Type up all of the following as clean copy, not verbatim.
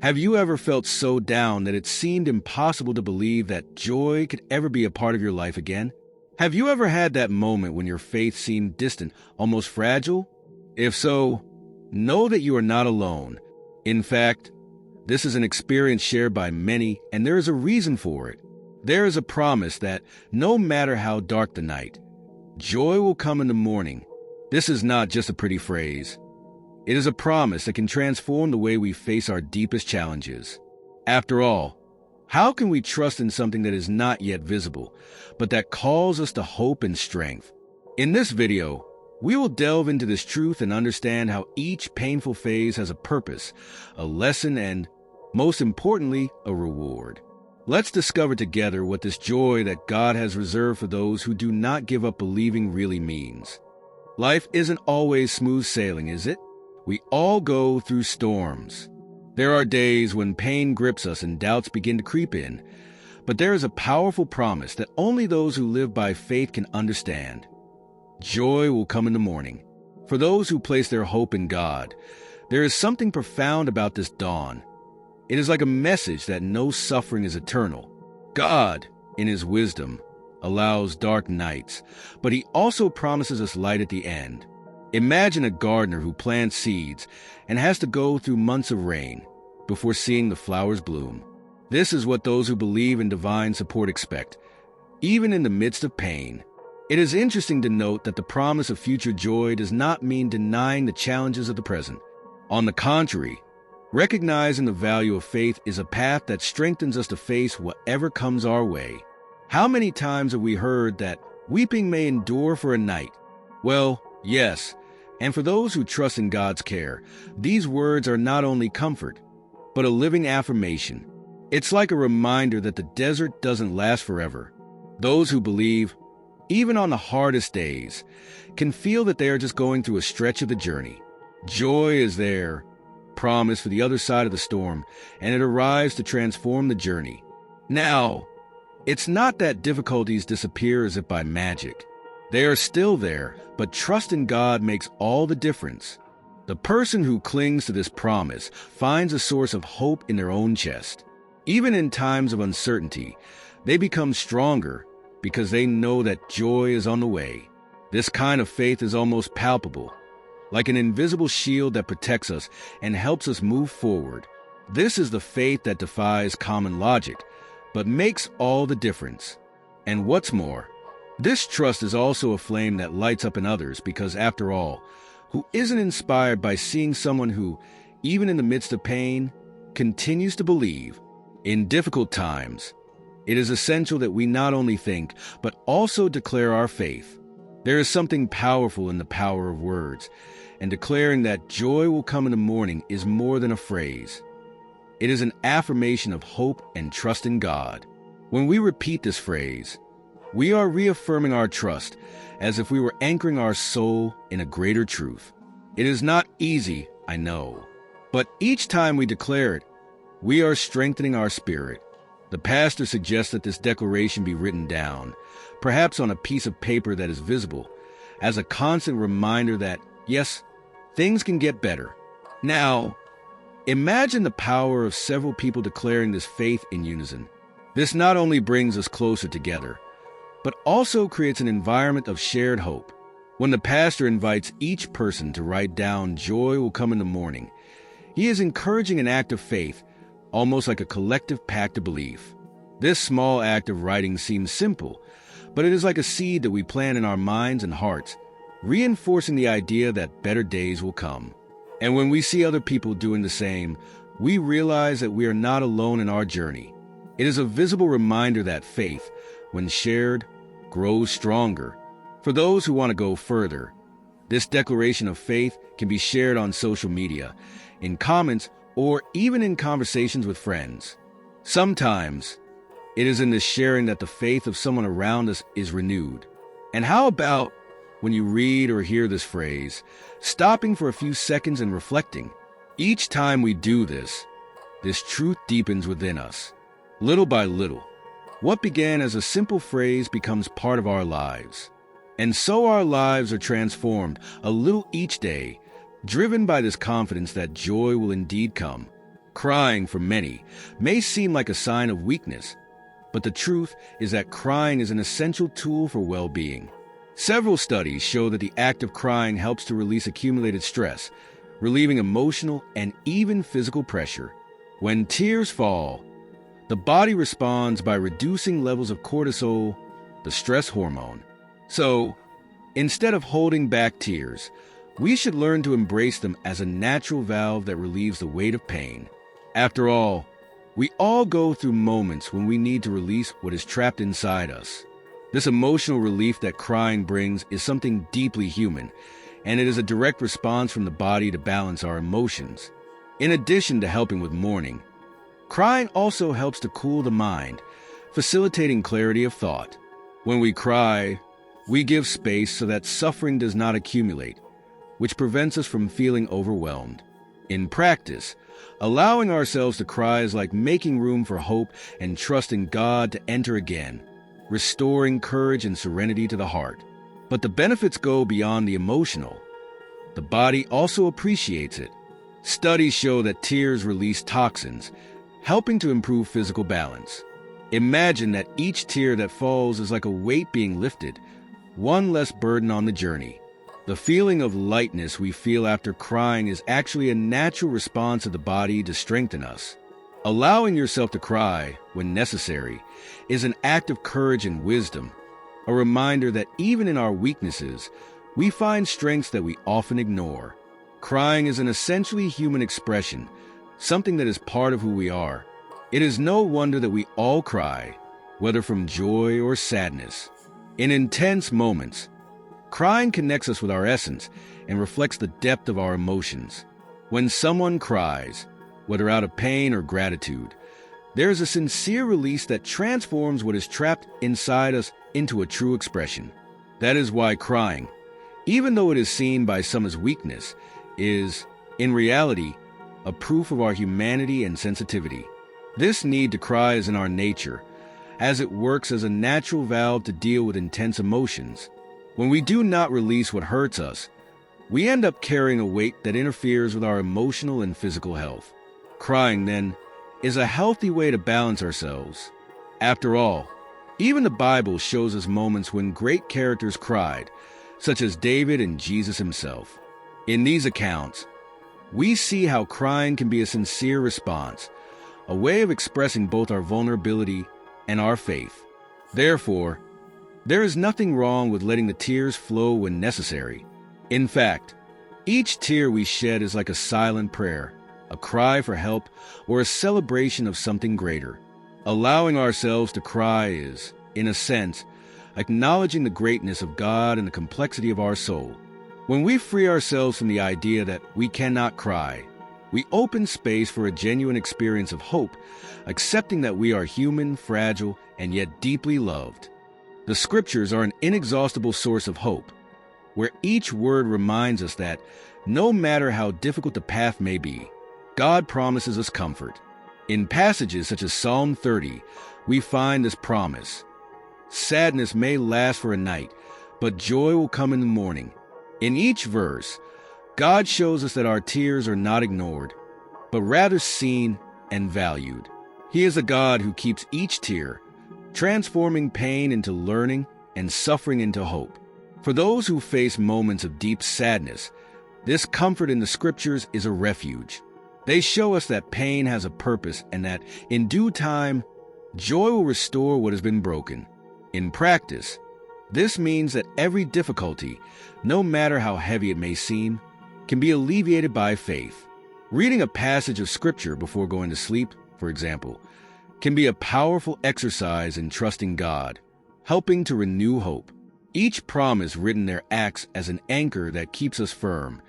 Have you ever felt so down that it seemed impossible to believe that joy could ever be a part of your life again? Have you ever had that moment when your faith seemed distant, almost fragile? If so, know that you are not alone. In fact, this is an experience shared by many, and there is a reason for it. There is a promise that no matter how dark the night, joy will come in the morning. This is not just a pretty phrase. It is a promise that can transform the way we face our deepest challenges. After all, how can we trust in something that is not yet visible, but that calls us to hope and strength? In this video, we will delve into this truth and understand how each painful phase has a purpose, a lesson, and, most importantly, a reward. Let's discover together what this joy that God has reserved for those who do not give up believing really means. Life isn't always smooth sailing, is it? We all go through storms. There are days when pain grips us and doubts begin to creep in, but there is a powerful promise that only those who live by faith can understand. Joy will come in the morning. For those who place their hope in God, there is something profound about this dawn. It is like a message that no suffering is eternal. God, in His wisdom, allows dark nights, but He also promises us light at the end. Imagine a gardener who plants seeds and has to go through months of rain before seeing the flowers bloom. This is what those who believe in divine support expect, even in the midst of pain. It is interesting to note that the promise of future joy does not mean denying the challenges of the present. On the contrary, recognizing the value of faith is a path that strengthens us to face whatever comes our way. How many times have we heard that weeping may endure for a night? Well, yes. And for those who trust in God's care, these words are not only comfort, but a living affirmation. It's like a reminder that the desert doesn't last forever. Those who believe, even on the hardest days, can feel that they are just going through a stretch of the journey. Joy is there, promise for the other side of the storm, and it arrives to transform the journey. Now, it's not that difficulties disappear as if by magic. They are still there, but trust in God makes all the difference. The person who clings to this promise finds a source of hope in their own chest. Even in times of uncertainty, they become stronger because they know that joy is on the way. This kind of faith is almost palpable, like an invisible shield that protects us and helps us move forward. This is the faith that defies common logic, but makes all the difference. And what's more, this trust is also a flame that lights up in others because, after all, who isn't inspired by seeing someone who, even in the midst of pain, continues to believe? In difficult times, it is essential that we not only think, but also declare our faith. There is something powerful in the power of words, and declaring that joy will come in the morning is more than a phrase. It is an affirmation of hope and trust in God. When we repeat this phrase, we are reaffirming our trust as if we were anchoring our soul in a greater truth. It is not easy, I know, but each time we declare it, we are strengthening our spirit. The pastor suggests that this declaration be written down, perhaps on a piece of paper that is visible, as a constant reminder that, yes, things can get better. Now, imagine the power of several people declaring this faith in unison. This not only brings us closer together, but also creates an environment of shared hope. When the pastor invites each person to write down "Joy will come in the morning," he is encouraging an act of faith, almost like a collective pact of belief. This small act of writing seems simple, but it is like a seed that we plant in our minds and hearts, reinforcing the idea that better days will come. And when we see other people doing the same, we realize that we are not alone in our journey. It is a visible reminder that faith, when shared, grows stronger. For those who want to go further, this declaration of faith can be shared on social media, in comments, or even in conversations with friends. Sometimes, it is in this sharing that the faith of someone around us is renewed. And how about, when you read or hear this phrase, stopping for a few seconds and reflecting? Each time we do this truth deepens within us. Little by little, what began as a simple phrase becomes part of our lives. And so our lives are transformed a little each day, driven by this confidence that joy will indeed come. Crying, for many, may seem like a sign of weakness, but the truth is that crying is an essential tool for well-being. Several studies show that the act of crying helps to release accumulated stress, relieving emotional and even physical pressure. When tears fall, the body responds by reducing levels of cortisol, the stress hormone. So, instead of holding back tears, we should learn to embrace them as a natural valve that relieves the weight of pain. After all, we all go through moments when we need to release what is trapped inside us. This emotional relief that crying brings is something deeply human, and it is a direct response from the body to balance our emotions. In addition to helping with mourning, crying also helps to cool the mind, facilitating clarity of thought. When we cry, we give space so that suffering does not accumulate, which prevents us from feeling overwhelmed. In practice, allowing ourselves to cry is like making room for hope and trusting God to enter again, restoring courage and serenity to the heart. But the benefits go beyond the emotional. The body also appreciates it. Studies show that tears release toxins, helping to improve physical balance. Imagine that each tear that falls is like a weight being lifted, one less burden on the journey. The feeling of lightness we feel after crying is actually a natural response of the body to strengthen us. Allowing yourself to cry, when necessary, is an act of courage and wisdom, a reminder that even in our weaknesses, we find strengths that we often ignore. Crying is an essentially human expression, something that is part of who we are. It is no wonder that we all cry, whether from joy or sadness. In intense moments, crying connects us with our essence and reflects the depth of our emotions. When someone cries, whether out of pain or gratitude, there is a sincere release that transforms what is trapped inside us into a true expression. That is why crying, even though it is seen by some as weakness, is, in reality, a proof of our humanity and sensitivity. This need to cry is in our nature, as it works as a natural valve to deal with intense emotions. When we do not release what hurts us, we end up carrying a weight that interferes with our emotional and physical health. Crying, then, is a healthy way to balance ourselves. After all, even the Bible shows us moments when great characters cried, such as David and Jesus himself. In these accounts, we see how crying can be a sincere response, a way of expressing both our vulnerability and our faith. Therefore, there is nothing wrong with letting the tears flow when necessary. In fact, each tear we shed is like a silent prayer, a cry for help, or a celebration of something greater. Allowing ourselves to cry is, in a sense, acknowledging the greatness of God and the complexity of our soul. When we free ourselves from the idea that we cannot cry, we open space for a genuine experience of hope, accepting that we are human, fragile, and yet deeply loved. The Scriptures are an inexhaustible source of hope, where each word reminds us that, no matter how difficult the path may be, God promises us comfort. In passages such as Psalm 30, we find this promise. Sadness may last for a night, but joy will come in the morning. In each verse, God shows us that our tears are not ignored, but rather seen and valued. He is a God who keeps each tear, transforming pain into learning and suffering into hope. For those who face moments of deep sadness, this comfort in the Scriptures is a refuge. They show us that pain has a purpose and that, in due time, joy will restore what has been broken. In practice, this means that every difficulty, no matter how heavy it may seem, can be alleviated by faith. Reading a passage of Scripture before going to sleep, for example, can be a powerful exercise in trusting God, helping to renew hope. Each promise written there acts as an anchor that keeps us firm,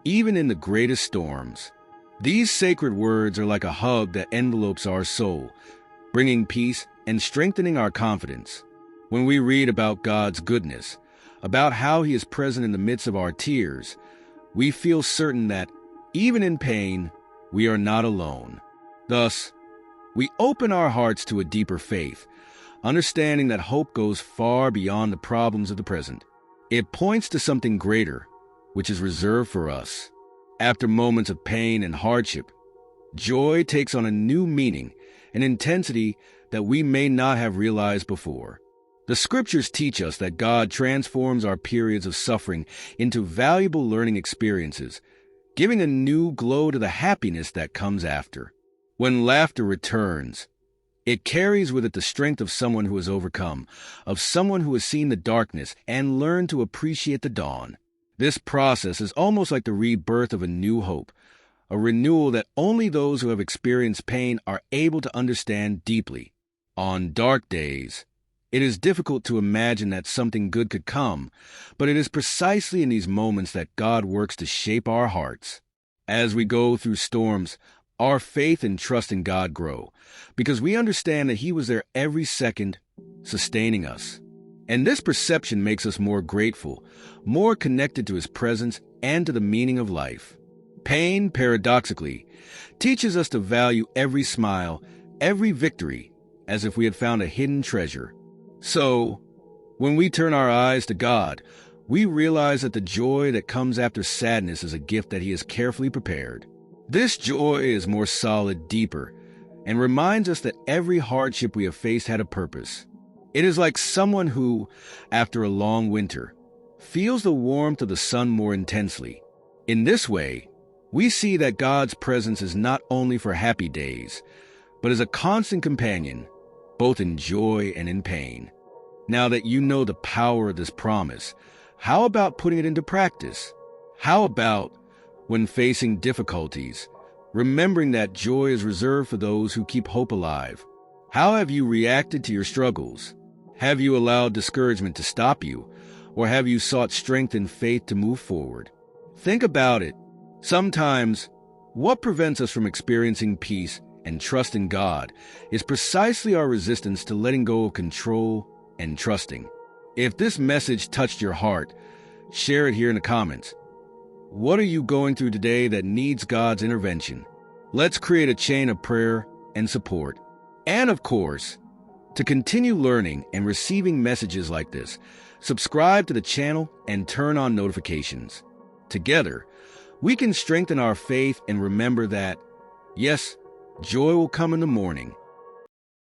even in the greatest storms. These sacred words are like a hug that envelopes our soul, bringing peace and strengthening our confidence. When we read about God's goodness, about how He is present in the midst of our tears, we feel certain that, even in pain, we are not alone. Thus, we open our hearts to a deeper faith, understanding that hope goes far beyond the problems of the present. It points to something greater, which is reserved for us. After moments of pain and hardship, Joy takes on a new meaning, an intensity that we may not have realized before. The scriptures teach us that God transforms our periods of suffering into valuable learning experiences, giving a new glow to the happiness that comes after. When laughter returns, it carries with it the strength of someone who has overcome, of someone who has seen the darkness and learned to appreciate the dawn. This process is almost like the rebirth of a new hope, a renewal that only those who have experienced pain are able to understand deeply. On dark days, it is difficult to imagine that something good could come, but it is precisely in these moments that God works to shape our hearts. As we go through storms, our faith and trust in God grow, because we understand that He was there every second, sustaining us. And this perception makes us more grateful, more connected to His presence and to the meaning of life. Pain, paradoxically, teaches us to value every smile, every victory, as if we had found a hidden treasure. So, when we turn our eyes to God, we realize that the joy that comes after sadness is a gift that He has carefully prepared. This joy is more solid, deeper, and reminds us that every hardship we have faced had a purpose. It is like someone who, after a long winter, feels the warmth of the sun more intensely. In this way, we see that God's presence is not only for happy days, but is a constant companion, both in joy and in pain. Now that you know the power of this promise, how about putting it into practice? How about, when facing difficulties, remembering that joy is reserved for those who keep hope alive? How have you reacted to your struggles? Have you allowed discouragement to stop you, or have you sought strength and faith to move forward? Think about it. Sometimes, what prevents us from experiencing peace and trust in God is precisely our resistance to letting go of control and trusting. If this message touched your heart, share it here in the comments. What are you going through today that needs God's intervention? Let's create a chain of prayer and support. And of course, to continue learning and receiving messages like this, subscribe to the channel and turn on notifications. Together, we can strengthen our faith and remember that, yes, joy will come in the morning,